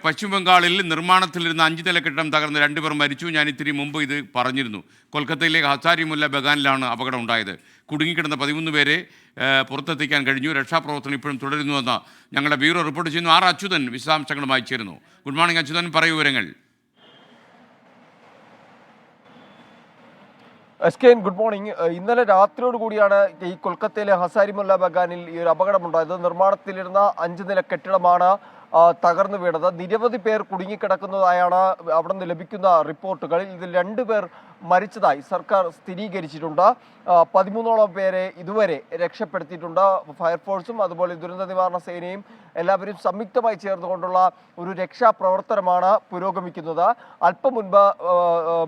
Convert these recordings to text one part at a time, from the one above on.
പശ്ചിമ ബംഗാളിൽ നിർമ്മാണത്തിലിരുന്ന 5 നില കെട്ടിടം തകർന്ന് 2 പേർ മരിച്ചു. ഞാൻ ഇത്തിരി മുമ്പ് ഇത് പറഞ്ഞിരുന്നു. കൊൽക്കത്തയിലെ ഹസാരിമുല്ല ബഗാനിലാണ് അപകടം ഉണ്ടായത്. കുടുങ്ങിക്കിടന്ന 13 പേരെ പുറത്തെത്തിക്കാൻ കഴിഞ്ഞു. രക്ഷാപ്രവർത്തനം ഇപ്പോഴും തുടരുന്നുവെന്ന് ഞങ്ങളുടെ ബ്യൂറോ റിപ്പോർട്ട് ചെയ്യുന്നു. ആർ അച്യുതൻ വിശദാംശങ്ങളുമായി ചേരുന്നു. ഗുഡ് മോർണിംഗ് അച്യുതൻ, പറയൂ വിവരങ്ങൾ. Good morning. ഇന്നലെ രാത്രിയോട് കൂടിയാണ് ഈ കൊൽക്കത്തയിലെ ഹസാരിമുല്ല ബഗാനിൽ ഈ ഒരു അപകടമുണ്ടായത്. നിർമ്മാണത്തിലിരുന്ന 5 നില കെട്ടിടമാണ് തകർന്നു വീണത്. നിരവധി പേർ കുടുങ്ങിക്കിടക്കുന്നതായാണ് അവിടെ നിന്ന് ലഭിക്കുന്ന റിപ്പോർട്ടുകൾ. ഇതിൽ 2 പേർ മരിച്ചതായി സർക്കാർ സ്ഥിരീകരിച്ചിട്ടുണ്ട്. 13ഓളം പേരെ ഇതുവരെ രക്ഷപ്പെടുത്തിയിട്ടുണ്ട്. ഫയർഫോഴ്സും അതുപോലെ ദുരന്ത നിവാരണ സേനയും എല്ലാവരും സംയുക്തമായി ചേർന്നുകൊണ്ടുള്ള ഒരു രക്ഷാപ്രവർത്തനമാണ് പുരോഗമിക്കുന്നത്. അല്പം മുൻപ്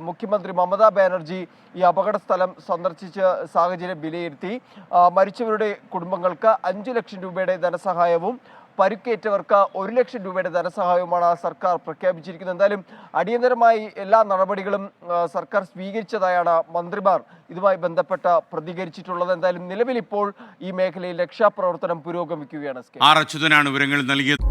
മുഖ്യമന്ത്രി മമതാ ബാനർജി ഈ അപകട സ്ഥലം സന്ദർശിച്ച് സാഹചര്യം വിലയിരുത്തി. മരിച്ചവരുടെ കുടുംബങ്ങൾക്ക് 5 ലക്ഷം രൂപയുടെ ധനസഹായവും പരിക്കേറ്റവർക്ക് 1 ലക്ഷം രൂപയുടെ ധനസഹായവുമാണ് സർക്കാർ പ്രഖ്യാപിച്ചിരിക്കുന്നത്. എന്തായാലും അടിയന്തരമായി എല്ലാ നടപടികളും സർക്കാർ സ്വീകരിച്ചതായാണ് മന്ത്രിമാർ ഇതുമായി ബന്ധപ്പെട്ട് പ്രതികരിച്ചിട്ടുള്ളത്. എന്തായാലും നിലവിൽ ഇപ്പോൾ ഈ മേഖലയിൽ രക്ഷാപ്രവർത്തനം പുരോഗമിക്കുകയാണ്. ആർ അച്യുതനാണ് വിവരങ്ങൾ നൽകിയത്.